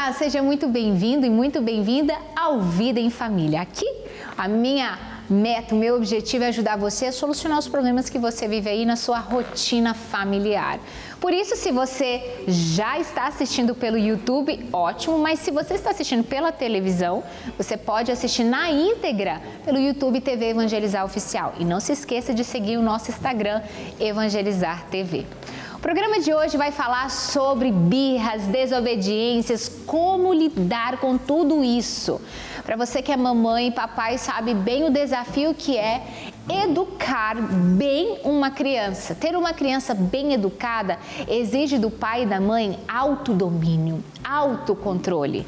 Olá, seja muito bem-vindo e muito bem-vinda ao Vida em Família. Aqui, a minha meta, o meu objetivo é ajudar você a solucionar os problemas que você vive aí na sua rotina familiar. Por isso, se você já está assistindo pelo YouTube, ótimo, mas se você está assistindo pela televisão, você pode assistir na íntegra pelo YouTube TV Evangelizar Oficial. E não se esqueça de seguir o nosso Instagram, Evangelizar TV. O programa de hoje vai falar sobre birras, desobediências, como lidar com tudo isso. Para você que é mamãe e papai, sabe bem o desafio que é educar bem uma criança. Ter uma criança bem educada exige do pai e da mãe autodomínio, autocontrole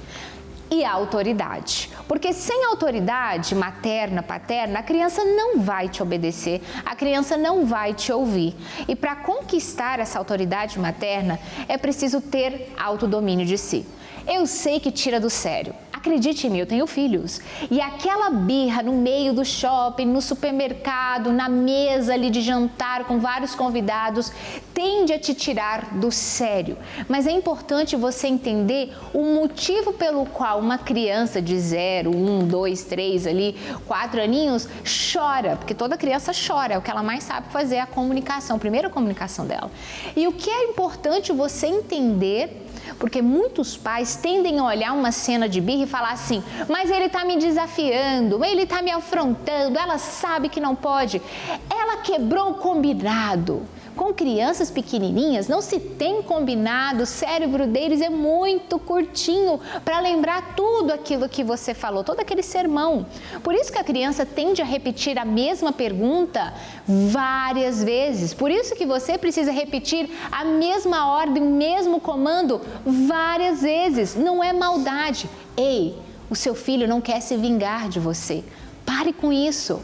e autoridade. Porque sem autoridade materna, paterna, a criança não vai te obedecer, a criança não vai te ouvir. E para conquistar essa autoridade materna, é preciso ter autodomínio de si. Eu sei que tira do sério. Acredite em mim, eu tenho filhos. E aquela birra no meio do shopping, no supermercado, na mesa ali de jantar com vários convidados, tende a te tirar do sério. Mas é importante você entender o motivo pelo qual uma criança de 0, 1, 2, 3, ali, 4 aninhos, chora. Porque toda criança chora, é o que ela mais sabe fazer, a comunicação, a primeira comunicação dela. E o que é importante você entender, porque muitos pais tendem a olhar uma cena de birra e falar assim, mas ele está me desafiando, ele está me afrontando, ela sabe que não pode, ela quebrou o combinado. Com crianças pequenininhas não se tem combinado, o cérebro deles é muito curtinho para lembrar tudo aquilo que você falou, todo aquele sermão. Por isso que a criança tende a repetir a mesma pergunta várias vezes. Por isso que você precisa repetir a mesma ordem, o mesmo comando várias vezes. Não é maldade. Ei, o seu filho não quer se vingar de você. Pare com isso.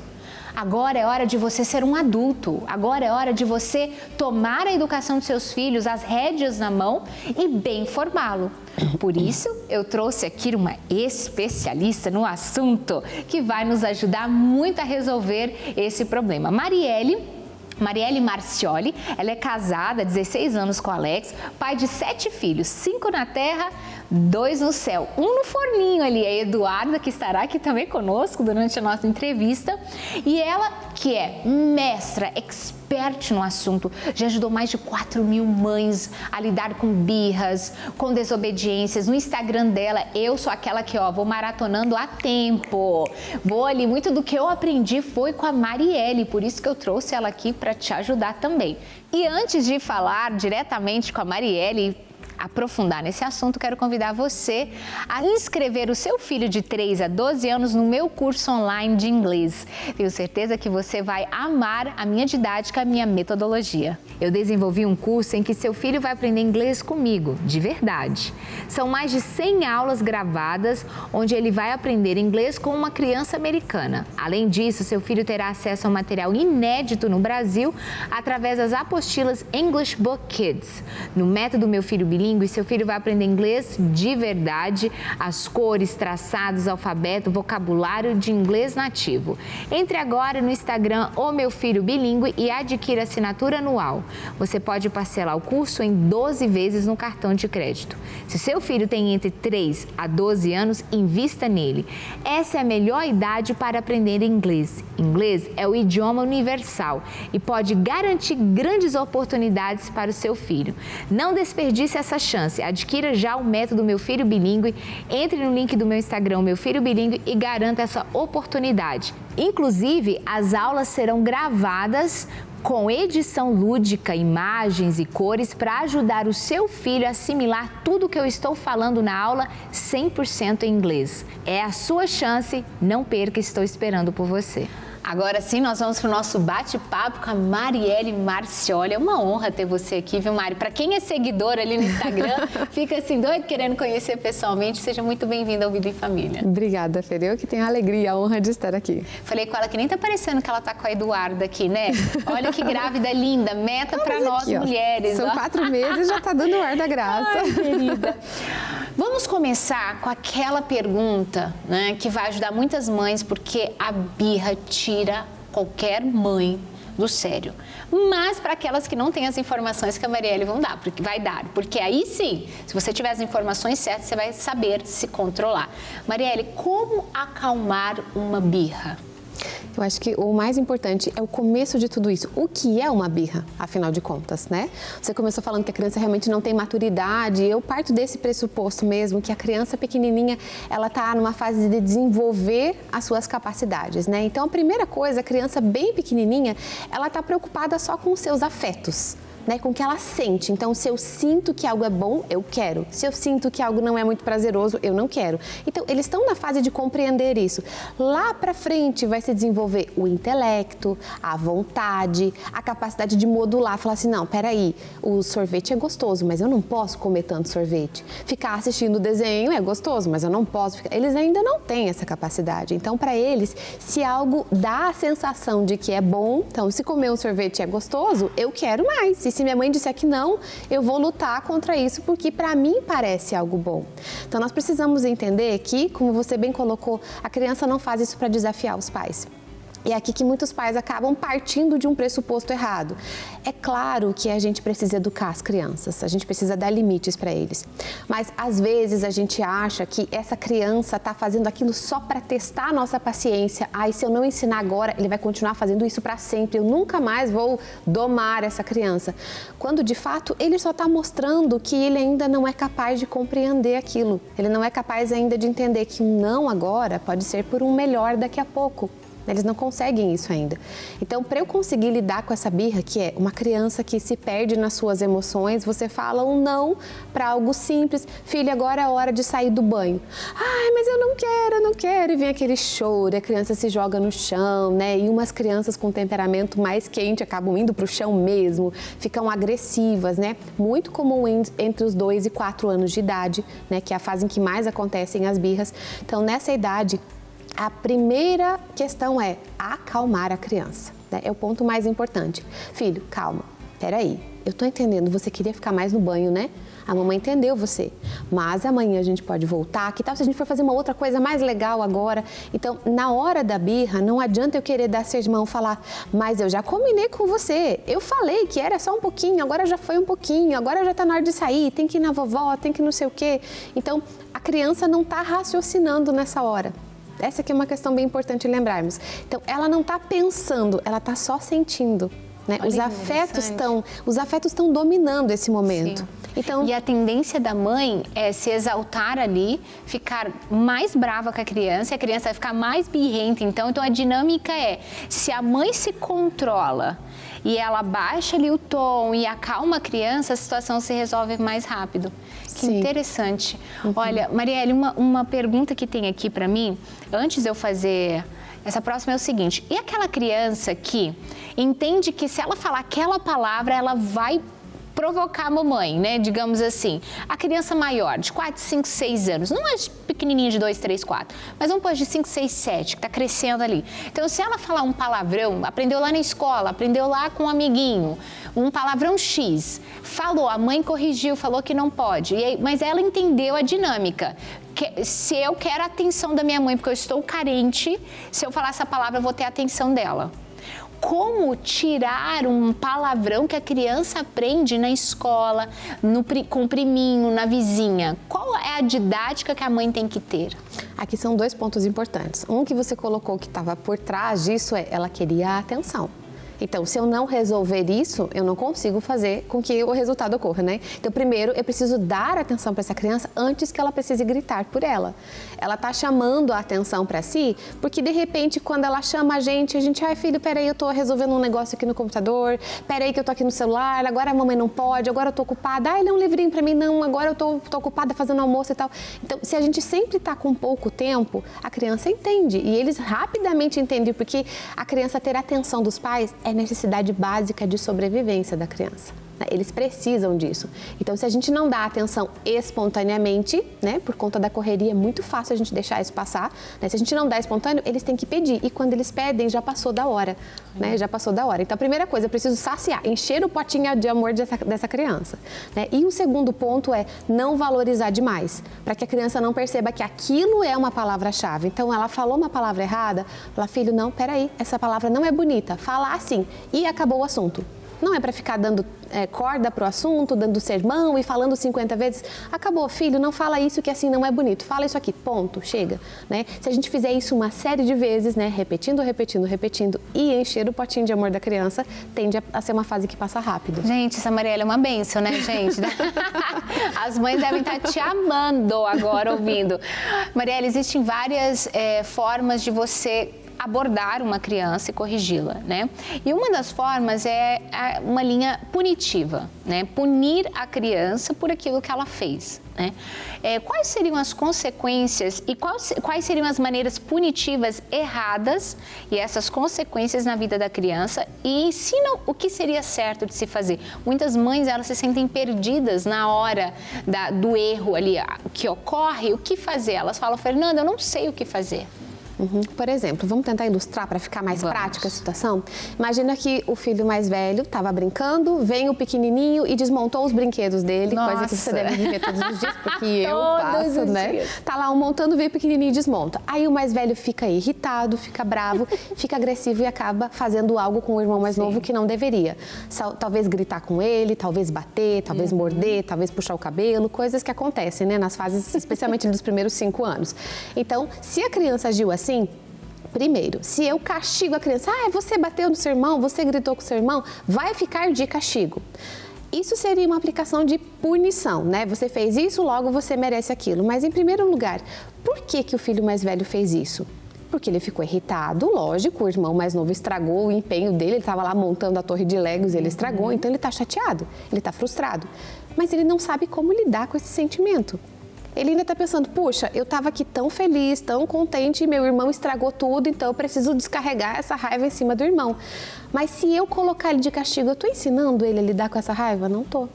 Agora é hora de você ser um adulto, agora é hora de você tomar a educação dos seus filhos, as rédeas na mão e bem formá-lo. Por isso, eu trouxe aqui uma especialista no assunto que vai nos ajudar muito a resolver esse problema. Marielle Marcioli, ela é casada há 16 anos com Alex, pai de 7 filhos, 5 na terra, 2 no céu, 1 no forninho ali, a Eduarda, que estará aqui também conosco durante a nossa entrevista, e ela que é mestra, expert no assunto, já ajudou mais de 4.000 mães a lidar com birras, com desobediências. No Instagram dela, eu sou aquela que, vou maratonando a tempo. Vou ali, muito do que eu aprendi foi com a Marielle, por isso que eu trouxe ela aqui para te ajudar também. E antes de falar diretamente com a Marielle, aprofundar nesse assunto, quero convidar você a inscrever o seu filho de 3 a 12 anos no meu curso online de inglês. Tenho certeza que você vai amar a minha didática, a minha metodologia. Eu desenvolvi um curso em que seu filho vai aprender inglês comigo, de verdade. São mais de 100 aulas gravadas, onde ele vai aprender inglês com uma criança americana. Além disso, seu filho terá acesso a um material inédito no Brasil através das apostilas English Book Kids. No método Meu Filho Bilíngue, seu filho vai aprender inglês de verdade, as cores, traçados, alfabeto, vocabulário de inglês nativo. Entre agora no Instagram O Meu Filho Bilíngue e adquira a assinatura anual. Você pode parcelar o curso em 12 vezes no cartão de crédito. Se seu filho tem entre 3 a 12 anos, invista nele. Essa é a melhor idade para aprender inglês. Inglês é o idioma universal e pode garantir grandes oportunidades para o seu filho. Não desperdice essa chance. Adquira já o método Meu Filho Bilíngue, entre no link do meu Instagram, Meu Filho Bilíngue, e garanta essa oportunidade. Inclusive, as aulas serão gravadas com edição lúdica, imagens e cores para ajudar o seu filho a assimilar tudo que eu estou falando na aula 100% em inglês. É a sua chance, não perca, estou esperando por você. Agora sim, nós vamos para o nosso bate-papo com a Marielle Marcioli. É uma honra ter você aqui, viu, Mari? Para quem é seguidor ali no Instagram, fica assim doido querendo conhecer pessoalmente. Seja muito bem-vinda ao Vida em Família. Obrigada, Fer. Eu que tenho a alegria e a honra de estar aqui. Falei com ela que nem tá parecendo que ela tá com a Eduarda aqui, né? Olha que grávida linda, meta para nós aqui, mulheres. São 4 meses e já tá dando ar da graça. Ai, querida. Vamos começar com aquela pergunta, né, que vai ajudar muitas mães, porque a birra tira qualquer mãe do sério. Mas para aquelas que não têm as informações que a Marielle vai dar, porque aí sim, se você tiver as informações certas, você vai saber se controlar. Marielle, como acalmar uma birra? Eu acho que o mais importante é o começo de tudo isso. O que é uma birra, afinal de contas, né? Você começou falando que a criança realmente não tem maturidade. Eu parto desse pressuposto mesmo, que a criança pequenininha, ela está numa fase de desenvolver as suas capacidades, né? Então, a primeira coisa, a criança bem pequenininha, ela está preocupada só com os seus afetos. Né, com o que ela sente. Então, se eu sinto que algo é bom, eu quero. Se eu sinto que algo não é muito prazeroso, eu não quero. Então, eles estão na fase de compreender isso. Lá pra frente vai se desenvolver o intelecto, a vontade, a capacidade de modular. Falar assim, não, peraí, o sorvete é gostoso, mas eu não posso comer tanto sorvete. Ficar assistindo o desenho é gostoso, mas eu não posso ficar... Eles ainda não têm essa capacidade. Então, para eles, se algo dá a sensação de que é bom, então, se comer um sorvete é gostoso, eu quero mais. Se minha mãe disser que não, eu vou lutar contra isso, porque para mim parece algo bom. Então, nós precisamos entender que, como você bem colocou, a criança não faz isso para desafiar os pais. E é aqui que muitos pais acabam partindo de um pressuposto errado. É claro que a gente precisa educar as crianças, a gente precisa dar limites para eles. Mas, às vezes, a gente acha que essa criança está fazendo aquilo só para testar a nossa paciência. Ah, e se eu não ensinar agora, ele vai continuar fazendo isso para sempre. Eu nunca mais vou domar essa criança. Quando, de fato, ele só está mostrando que ele ainda não é capaz de compreender aquilo. Ele não é capaz ainda de entender que um não agora pode ser por um melhor daqui a pouco. Eles não conseguem isso ainda. Então, para eu conseguir lidar com essa birra, que é uma criança que se perde nas suas emoções, você fala um não para algo simples. Filha, agora é a hora de sair do banho. Ai, mas eu não quero. E vem aquele choro, a criança se joga no chão, né? E umas crianças com temperamento mais quente acabam indo para o chão mesmo, ficam agressivas, né? Muito comum entre os 2 e 4 anos de idade, né? Que é a fase em que mais acontecem as birras. Então, nessa idade, a primeira questão é acalmar a criança, né? É o ponto mais importante. Filho, calma, peraí, eu tô entendendo, você queria ficar mais no banho, né? A mamãe entendeu você, mas amanhã a gente pode voltar, que tal se a gente for fazer uma outra coisa mais legal agora? Então, na hora da birra, não adianta eu querer dar sermão, falar, mas eu já combinei com você, eu falei que era só um pouquinho, agora já foi um pouquinho, agora já tá na hora de sair, tem que ir na vovó, tem que não sei o quê. Então, a criança não tá raciocinando nessa hora. Essa aqui é uma questão bem importante lembrarmos. Então, ela não está pensando, ela está só sentindo. Né? Os afetos estão dominando esse momento. Sim. Então, e a tendência da mãe é se exaltar ali, ficar mais brava com a criança vai ficar mais birrenta. Então a dinâmica é, se a mãe se controla e ela baixa ali o tom e acalma a criança, a situação se resolve mais rápido. Que Sim. Interessante. Olha, Marielle, uma pergunta que tem aqui para mim, antes de eu fazer essa próxima, é o seguinte: e aquela criança que entende que se ela falar aquela palavra, ela vai provocar a mamãe, né? Digamos assim, a criança maior, de 4, 5, 6 anos, não é pequenininha de 2, 3, 4, mas vamos pôr de 5, 6, 7, que tá crescendo ali. Então, se ela falar um palavrão, aprendeu lá na escola, aprendeu lá com um amiguinho, um palavrão X, falou, a mãe corrigiu, falou que não pode, mas ela entendeu a dinâmica. Se eu quero a atenção da minha mãe, porque eu estou carente, se eu falar essa palavra, eu vou ter a atenção dela. Como tirar um palavrão que a criança aprende na escola, com o priminho, na vizinha? Qual é a didática que a mãe tem que ter? Aqui são 2 pontos importantes. Um que você colocou que estava por trás disso é, ela queria a atenção. Então, se eu não resolver isso, eu não consigo fazer com que o resultado ocorra, né? Então, primeiro, eu preciso dar atenção para essa criança antes que ela precise gritar por ela. Ela está chamando a atenção para si, porque, de repente, quando ela chama a gente, ai, filho, peraí, eu estou resolvendo um negócio aqui no computador, peraí que eu estou aqui no celular, agora a mamãe não pode, agora eu estou ocupada, ai, lê um livrinho para mim, não, agora eu estou ocupada fazendo almoço e tal. Então, se a gente sempre está com pouco tempo, a criança entende, e eles rapidamente entendem, porque a criança ter a atenção dos pais é necessidade básica de sobrevivência da criança. Eles precisam disso. Então, se a gente não dá atenção espontaneamente, né, por conta da correria, é muito fácil a gente deixar isso passar, né? Se a gente não dá espontâneo, eles têm que pedir. E quando eles pedem, já passou da hora, né? Já passou da hora. Então, a primeira coisa, eu preciso saciar, encher o potinho de amor dessa criança, né? E o segundo ponto é não valorizar demais, para que a criança não perceba que aquilo é uma palavra-chave. Então, ela falou uma palavra errada, fala, filho, não, peraí, essa palavra não é bonita, fala assim, e acabou o assunto. Não é para ficar dando corda para o assunto, dando sermão e falando 50 vezes. Acabou, filho, não fala isso que assim não é bonito. Fala isso aqui, ponto, chega. Né? Se a gente fizer isso uma série de vezes, né, repetindo e encher o potinho de amor da criança, tende a ser uma fase que passa rápido. Gente, essa Mariela é uma bênção, né, gente? As mães devem estar te amando agora ouvindo. Mariela, existem várias formas de você abordar uma criança e corrigi-la, né? E uma das formas é uma linha punitiva, né? Punir a criança por aquilo que ela fez, né? Quais seriam as consequências e quais seriam as maneiras punitivas erradas e essas consequências na vida da criança e ensinam o que seria certo de se fazer. Muitas mães, elas se sentem perdidas na hora do erro ali, que ocorre, o que fazer? Elas falam, Fernanda, eu não sei o que fazer. Por exemplo, vamos tentar ilustrar para ficar mais prática a situação? Imagina que o filho mais velho estava brincando, vem o pequenininho e desmontou os brinquedos dele, Nossa. coisa que você deve viver todos os dias, porque eu passo, né? Tá lá um montando, vem o pequenininho e desmonta. Aí o mais velho fica irritado, fica bravo, fica agressivo e acaba fazendo algo com o irmão mais novo que não deveria. Talvez gritar com ele, talvez bater, talvez morder, talvez puxar o cabelo, coisas que acontecem, né? Nas fases, especialmente dos primeiros 5 anos. Então, se a criança agiu assim, primeiro, se eu castigo a criança, você bateu no seu irmão, você gritou com o seu irmão, vai ficar de castigo. Isso seria uma aplicação de punição, né? Você fez isso, logo você merece aquilo. Mas, em primeiro lugar, por que o filho mais velho fez isso? Porque ele ficou irritado, lógico, o irmão mais novo estragou o empenho dele, ele estava lá montando a torre de Legos e ele estragou, então ele está chateado, ele está frustrado. Mas ele não sabe como lidar com esse sentimento. Ele ainda está pensando, puxa, eu estava aqui tão feliz, tão contente, meu irmão estragou tudo, então eu preciso descarregar essa raiva em cima do irmão. Mas se eu colocar ele de castigo, eu estou ensinando ele a lidar com essa raiva? Não estou.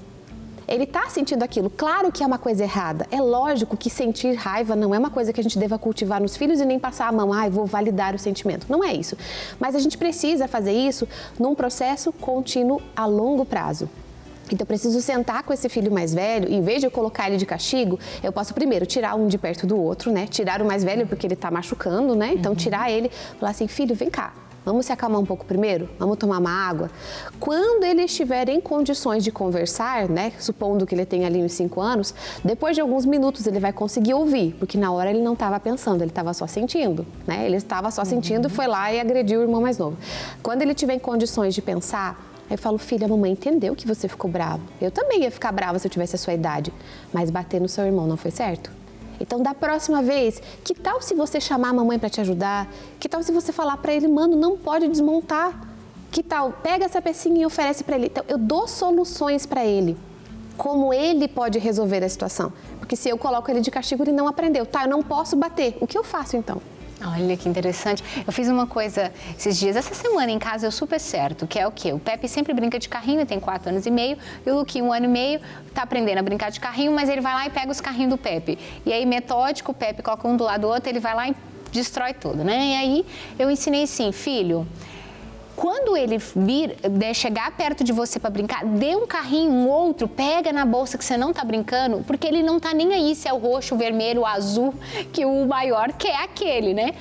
Ele está sentindo aquilo. Claro que é uma coisa errada. É lógico que sentir raiva não é uma coisa que a gente deva cultivar nos filhos e nem passar a mão, vou validar o sentimento. Não é isso. Mas a gente precisa fazer isso num processo contínuo a longo prazo. Então, eu preciso sentar com esse filho mais velho, em vez de eu colocar ele de castigo, eu posso primeiro tirar um de perto do outro, né? Tirar o mais velho porque ele tá machucando, né? Então, tirar ele, falar assim, filho, vem cá, vamos se acalmar um pouco primeiro? Vamos tomar uma água? Quando ele estiver em condições de conversar, né? Supondo que ele tenha ali uns 5 anos, depois de alguns minutos ele vai conseguir ouvir, porque na hora ele não estava pensando, ele estava só sentindo, né? Ele estava só sentindo, foi lá e agrediu o irmão mais novo. Quando ele tiver em condições de pensar, eu falo, filha, a mamãe entendeu que você ficou bravo. Eu também ia ficar brava se eu tivesse a sua idade. Mas bater no seu irmão não foi certo? Então, da próxima vez, que tal se você chamar a mamãe para te ajudar? Que tal se você falar para ele, mano, não pode desmontar? Que tal? Pega essa pecinha e oferece para ele. Então, eu dou soluções para ele. Como ele pode resolver a situação. Porque se eu coloco ele de castigo, ele não aprendeu. Tá, eu não posso bater. O que eu faço então? Olha que interessante. Eu fiz uma coisa esses dias, essa semana em casa, eu super certo, que é o quê? O Pepe sempre brinca de carrinho, ele tem 4 anos e meio, e o Luquinho, 1 ano e meio, tá aprendendo a brincar de carrinho, mas ele vai lá e pega os carrinhos do Pepe. E aí, metódico, o Pepe coloca um do lado do outro, ele vai lá e destrói tudo, né? E aí, eu ensinei assim, filho, quando ele chegar perto de você para brincar, dê um carrinho, um outro, pega na bolsa que você não tá brincando, porque ele não tá nem aí se é o roxo, o vermelho, o azul, que o maior quer aquele, né?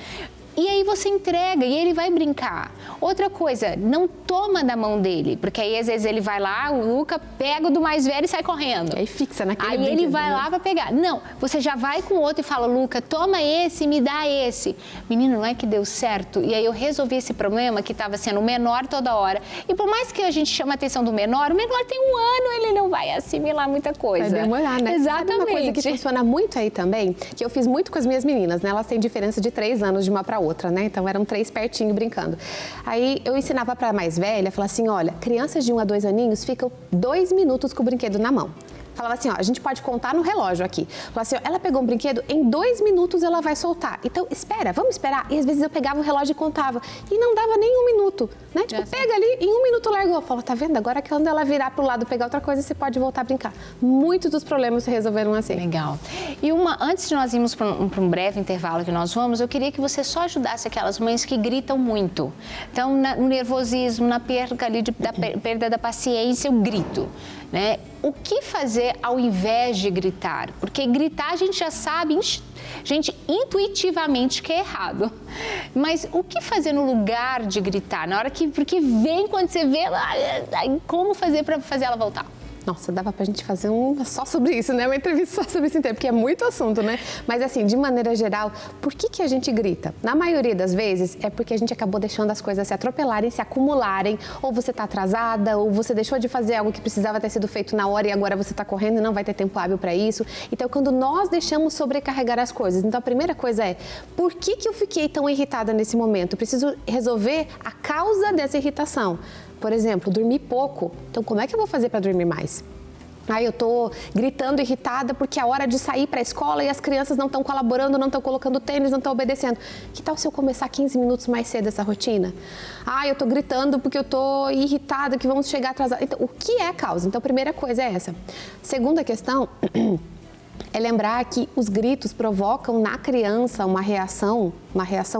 E aí você entrega e ele vai brincar. Outra coisa, não toma da mão dele, porque aí às vezes ele vai lá, o Luca pega o do mais velho e sai correndo. Aí fixa naquele Aí ele vai lá para pegar. Não, você já vai com o outro e fala, Luca, toma esse, me dá esse. Menino, não é que deu certo? E aí eu resolvi esse problema que estava sendo menor toda hora. E por mais que a gente chame a atenção do menor, o menor tem 1 ano, ele não vai assimilar muita coisa. Vai demorar, né? Exatamente. Sabe uma coisa que funciona muito aí também, que eu fiz muito com as minhas meninas, né? Elas têm diferença de 3 anos de uma para outra, né? Então eram 3 pertinho brincando. Aí eu ensinava para mais velha, falava assim, olha, crianças de 1 a 2 aninhos ficam 2 minutos com o brinquedo na mão. Falava assim, ó, a gente pode contar no relógio aqui. Falava assim, ó, ela pegou um brinquedo, em 2 minutos ela vai soltar. Então, espera, vamos esperar. E às vezes eu pegava o relógio e contava. E não dava nem 1 minuto, né? Tipo, pega ali, em 1 minuto largou. Falava, tá vendo? Agora quando ela virar pro lado pegar outra coisa, você pode voltar a brincar. Muitos dos problemas se resolveram assim. Legal. E antes de nós irmos para um breve intervalo que nós vamos, eu queria que você só ajudasse aquelas mães que gritam muito. Então, no nervosismo, na perda ali perda da paciência, o grito, né? O que fazer ao invés de gritar? Porque gritar a gente já sabe, intuitivamente que é errado. Mas o que fazer no lugar de gritar? Porque vem quando você vê, como fazer para fazer ela voltar? Nossa, dava pra gente fazer só sobre isso, né? Uma entrevista só sobre isso inteiro, porque é muito assunto, né? Mas assim, de maneira geral, por que a gente grita? Na maioria das vezes é porque a gente acabou deixando as coisas se atropelarem, se acumularem, ou você tá atrasada, ou você deixou de fazer algo que precisava ter sido feito na hora e agora você tá correndo e não vai ter tempo hábil para isso. Então, quando nós deixamos sobrecarregar as coisas, então a primeira coisa é, por que eu fiquei tão irritada nesse momento? Eu preciso resolver a causa dessa irritação. Por exemplo, dormir pouco. Então, como é que eu vou fazer para dormir mais? Eu tô gritando, irritada, porque é a hora de sair para a escola e as crianças não estão colaborando, não estão colocando tênis, não estão obedecendo. Que tal se eu começar 15 minutos mais cedo essa rotina? Eu tô gritando porque eu tô irritada, que vamos chegar atrasados. Então, o que é a causa? Então, a primeira coisa é essa. Segunda questão é lembrar que os gritos provocam na criança uma reação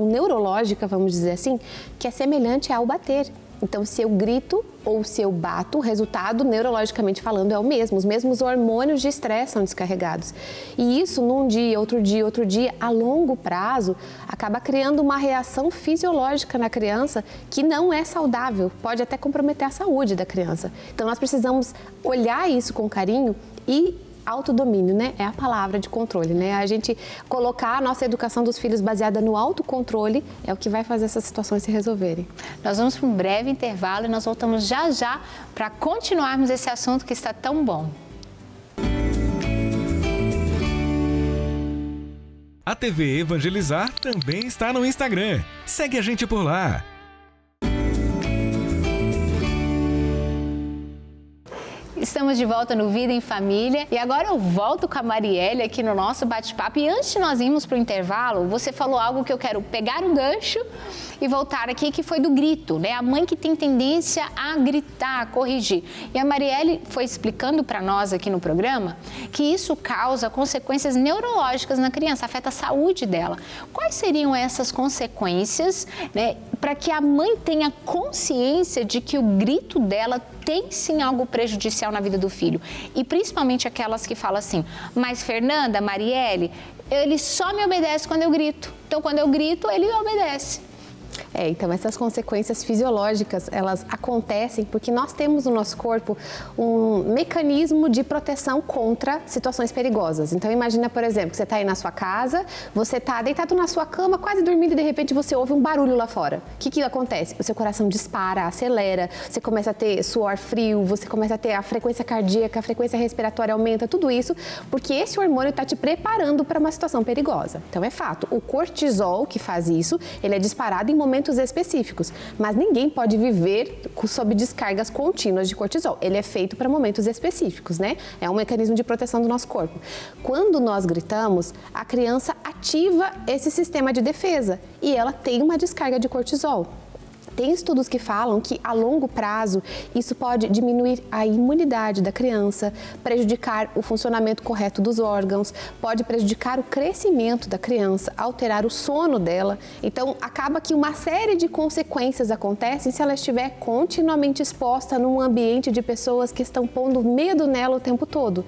neurológica, vamos dizer assim, que é semelhante ao bater. Então, se eu grito ou se eu bato, o resultado, neurologicamente falando, é o mesmo. Os mesmos hormônios de estresse são descarregados. E isso, num dia, outro dia, a longo prazo, acaba criando uma reação fisiológica na criança que não é saudável. Pode até comprometer a saúde da criança. Então, nós precisamos olhar isso com carinho e autodomínio, né? É a palavra de controle, né? A gente colocar a nossa educação dos filhos baseada no autocontrole é o que vai fazer essas situações se resolverem. Nós vamos para um breve intervalo e nós voltamos já para continuarmos esse assunto que está tão bom. A TV Evangelizar também está no Instagram. Segue a gente por lá. Estamos de volta no Vida em Família e agora eu volto com a Marielle aqui no nosso bate-papo. E antes de nós irmos para o intervalo, você falou algo que eu quero pegar um gancho e voltar aqui, que foi do grito, né? A mãe que tem tendência a gritar, a corrigir. E a Marielle foi explicando para nós aqui no programa que isso causa consequências neurológicas na criança, afeta a saúde dela. Quais seriam essas consequências, né, para que a mãe tenha consciência de que o grito dela tem sim algo prejudicial na vida do filho? E principalmente aquelas que falam assim, mas Fernanda, Marielle, ele só me obedece quando eu grito. Então, quando eu grito, ele obedece. Então essas consequências fisiológicas, elas acontecem porque nós temos no nosso corpo um mecanismo de proteção contra situações perigosas. Então imagina, por exemplo, que você está aí na sua casa, você está deitado na sua cama, quase dormindo e de repente você ouve um barulho lá fora. O que acontece? O seu coração dispara, acelera, você começa a ter suor frio, você começa a ter a frequência cardíaca, a frequência respiratória aumenta, tudo isso porque esse hormônio está te preparando para uma situação perigosa. Então é fato, o cortisol que faz isso, ele é disparado em momentos específicos, mas ninguém pode viver sob descargas contínuas de cortisol. Ele é feito para momentos específicos, né? É um mecanismo de proteção do nosso corpo. Quando nós gritamos, a criança ativa esse sistema de defesa e ela tem uma descarga de cortisol. Tem estudos que falam que a longo prazo isso pode diminuir a imunidade da criança, prejudicar o funcionamento correto dos órgãos, pode prejudicar o crescimento da criança, alterar o sono dela. Então, acaba que uma série de consequências acontecem se ela estiver continuamente exposta num ambiente de pessoas que estão pondo medo nela o tempo todo.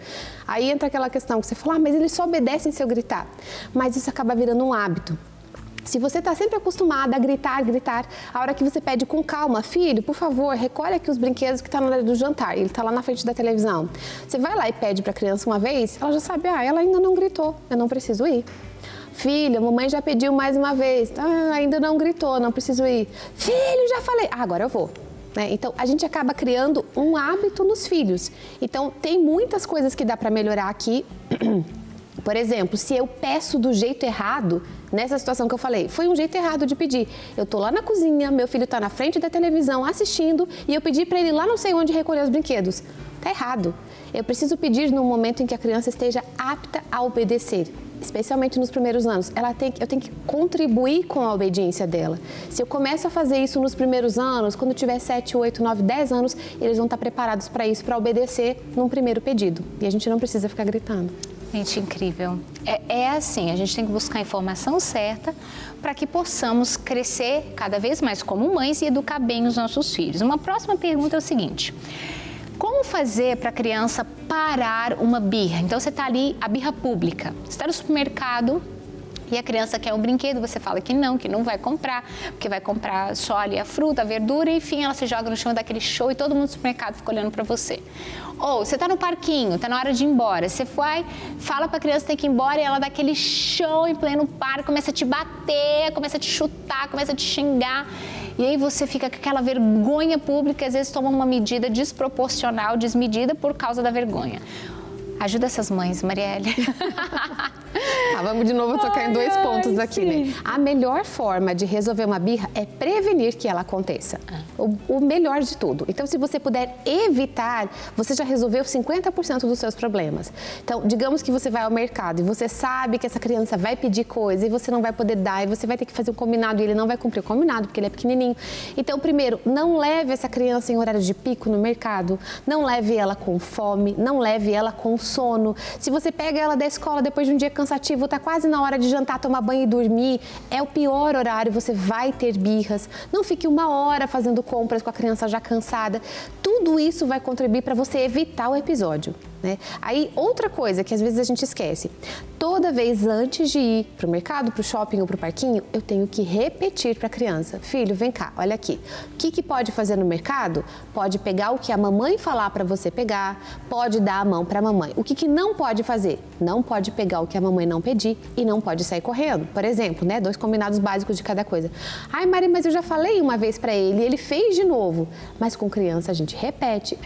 Aí entra aquela questão que você fala, mas eles só obedecem se eu gritar. Mas isso acaba virando um hábito. Se você está sempre acostumada a gritar, a hora que você pede com calma, filho, por favor, recolhe aqui os brinquedos que estão na hora do jantar, ele está lá na frente da televisão. Você vai lá e pede para a criança uma vez, ela já sabe, ela ainda não gritou, eu não preciso ir. Filha, a mamãe já pediu mais uma vez, ainda não gritou, não preciso ir. Filho, já falei, agora eu vou. Então, a gente acaba criando um hábito nos filhos. Então, tem muitas coisas que dá para melhorar aqui. Por exemplo, se eu peço do jeito errado, nessa situação que eu falei, foi um jeito errado de pedir. Eu tô lá na cozinha, meu filho tá na frente da televisão assistindo e eu pedi para ele lá não sei onde recolher os brinquedos. Tá errado. Eu preciso pedir no momento em que a criança esteja apta a obedecer. Especialmente nos primeiros anos, eu tenho que contribuir com a obediência dela. Se eu começo a fazer isso nos primeiros anos, quando tiver 7, 8, 9, 10 anos, eles vão estar preparados para isso, para obedecer num primeiro pedido. E a gente não precisa ficar gritando. Gente, incrível. É assim, a gente tem que buscar a informação certa para que possamos crescer cada vez mais como mães e educar bem os nossos filhos. Uma próxima pergunta é o seguinte: como fazer para a criança parar uma birra? Então, você está ali, a birra pública. Você está no supermercado e a criança quer um brinquedo, você fala que não vai comprar, porque vai comprar só ali a fruta, a verdura, enfim, ela se joga no chão daquele show e todo mundo do supermercado fica olhando para você. Ou você está no parquinho, está na hora de ir embora, você vai, fala para a criança que tem que ir embora e ela dá aquele show em pleno parque, começa a te bater, começa a te chutar, começa a te xingar. E aí você fica com aquela vergonha pública, às vezes toma uma medida desproporcional, desmedida por causa da vergonha. Ajuda essas mães, Marielle. Vamos de novo tocar em dois pontos aqui, né? A melhor forma de resolver uma birra é prevenir que ela aconteça. O melhor de tudo. Então, se você puder evitar, você já resolveu 50% dos seus problemas. Então, digamos que você vai ao mercado e você sabe que essa criança vai pedir coisa e você não vai poder dar, e você vai ter que fazer um combinado e ele não vai cumprir o combinado porque ele é pequenininho. Então, primeiro, não leve essa criança em horário de pico no mercado, não leve ela com fome, não leve ela com sono. Se você pega ela da escola depois de um dia cansativo, tá quase na hora de jantar, tomar banho e dormir, é o pior horário, você vai ter birras. Não fique uma hora fazendo compras com a criança já cansada. Tudo isso vai contribuir para você evitar o episódio, né? Aí, outra coisa que às vezes a gente esquece, toda vez antes de ir para o mercado, para o shopping ou para o parquinho, eu tenho que repetir para a criança: filho, vem cá, olha aqui, o que pode fazer no mercado? Pode pegar o que a mamãe falar para você pegar, pode dar a mão para a mamãe. O que não pode fazer? Não pode pegar o que a mamãe não pedir e não pode sair correndo. Por exemplo, né, 2 combinados básicos de cada coisa. Ai, Mari, mas eu já falei uma vez para ele e ele fez de novo. Mas com criança a gente repete,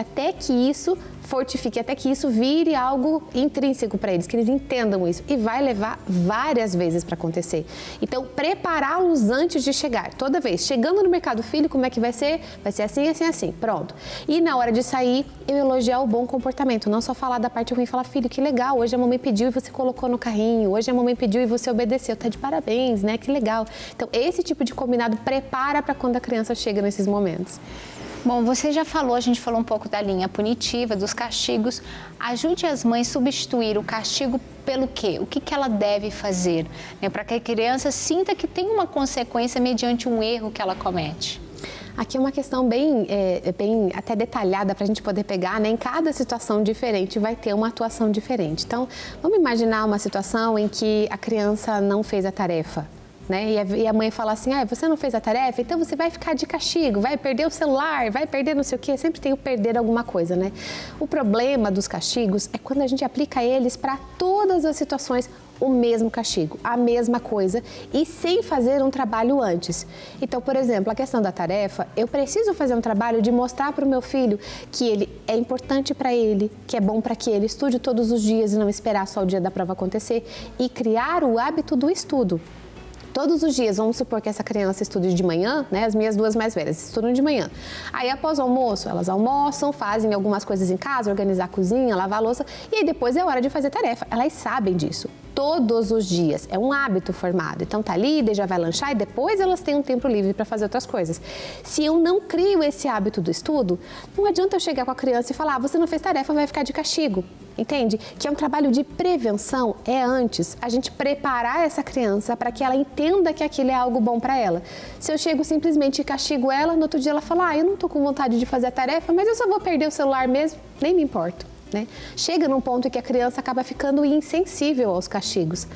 até que isso fortifique, até que isso vire algo intrínseco para eles, que eles entendam isso. E vai levar várias vezes para acontecer. Então, prepará-los antes de chegar. Toda vez, chegando no mercado, filho, como é que vai ser? Vai ser assim, assim, assim. Pronto. E na hora de sair, eu elogiar o bom comportamento. Não só falar da parte ruim, falar: filho, que legal, hoje a mamãe pediu e você colocou no carrinho. Hoje a mamãe pediu e você obedeceu. Tá de parabéns, né? Que legal. Então, esse tipo de combinado prepara para quando a criança chega nesses momentos. Bom, você já falou, a gente falou um pouco da linha punitiva, dos castigos. Ajude as mães a substituir o castigo pelo quê? O que ela deve fazer, né, para que a criança sinta que tem uma consequência mediante um erro que ela comete? Aqui é uma questão bem até detalhada para a gente poder pegar, né? Em cada situação diferente vai ter uma atuação diferente. Então, vamos imaginar uma situação em que a criança não fez a tarefa, né? E a mãe fala assim: você não fez a tarefa, então você vai ficar de castigo, vai perder o celular, vai perder não sei o quê. Sempre tem o perder alguma coisa, né? O problema dos castigos é quando a gente aplica eles para todas as situações, o mesmo castigo, a mesma coisa, e sem fazer um trabalho antes. Então, por exemplo, a questão da tarefa, eu preciso fazer um trabalho de mostrar para o meu filho que ele é importante para ele, que é bom para que ele estude todos os dias e não esperar só o dia da prova acontecer, e criar o hábito do estudo. Todos os dias, vamos supor que essa criança estude de manhã, né? As minhas 2 mais velhas estudam de manhã. Aí, após o almoço, elas almoçam, fazem algumas coisas em casa, organizar a cozinha, lavar a louça, e aí depois é hora de fazer tarefa. Elas sabem disso. Todos os dias. É um hábito formado. Então, tá ali, daí já vai lanchar e depois elas têm um tempo livre para fazer outras coisas. Se eu não crio esse hábito do estudo, não adianta eu chegar com a criança e falar: você não fez tarefa, vai ficar de castigo. Entende? Que é um trabalho de prevenção, é antes a gente preparar essa criança para que ela entenda que aquilo é algo bom para ela. Se eu chego simplesmente e castigo ela, no outro dia ela fala: eu não tô com vontade de fazer a tarefa, mas eu só vou perder o celular mesmo, nem me importo, né? Chega num ponto em que a criança acaba ficando insensível aos castigos.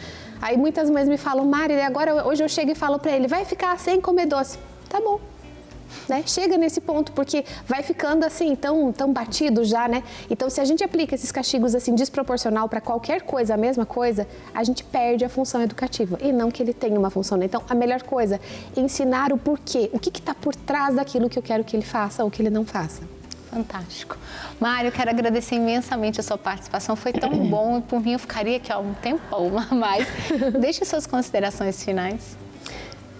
Aí muitas mães me falam: Mari, agora hoje eu chego e falo para ele: vai ficar sem comer doce. Tá bom. Né? Chega nesse ponto, porque vai ficando assim, tão batido já, né? Então, se a gente aplica esses castigos assim, desproporcional para qualquer coisa, a mesma coisa, a gente perde a função educativa, e não que ele tenha uma função, né? Então, a melhor coisa é ensinar o porquê, o que está por trás daquilo que eu quero que ele faça ou que ele não faça. Fantástico. Mário, eu quero agradecer imensamente a sua participação, foi tão bom, e por mim eu ficaria aqui há um tempão, mas deixe suas considerações finais.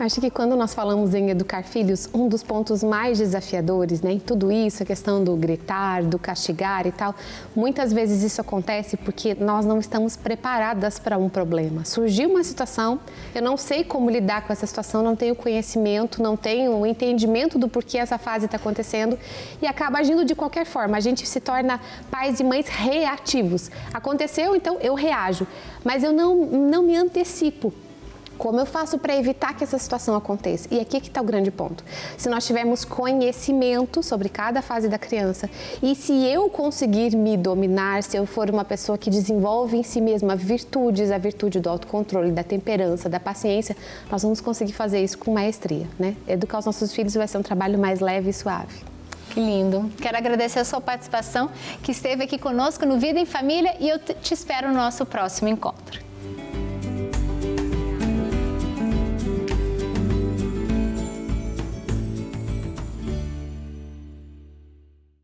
Acho que quando nós falamos em educar filhos, um dos pontos mais desafiadores, né, em tudo isso, a questão do gritar, do castigar e tal, muitas vezes isso acontece porque nós não estamos preparadas para um problema. Surgiu uma situação, eu não sei como lidar com essa situação, não tenho conhecimento, não tenho o entendimento do porquê essa fase está acontecendo e acaba agindo de qualquer forma. A gente se torna pais e mães reativos. Aconteceu, então eu reajo, mas eu não me antecipo. Como eu faço para evitar que essa situação aconteça? E aqui que está o grande ponto. Se nós tivermos conhecimento sobre cada fase da criança e se eu conseguir me dominar, se eu for uma pessoa que desenvolve em si mesma virtudes, a virtude do autocontrole, da temperança, da paciência, nós vamos conseguir fazer isso com maestria, né? Educar os nossos filhos vai ser um trabalho mais leve e suave. Que lindo. Quero agradecer a sua participação, que esteve aqui conosco no Vida em Família, e eu te espero no nosso próximo encontro.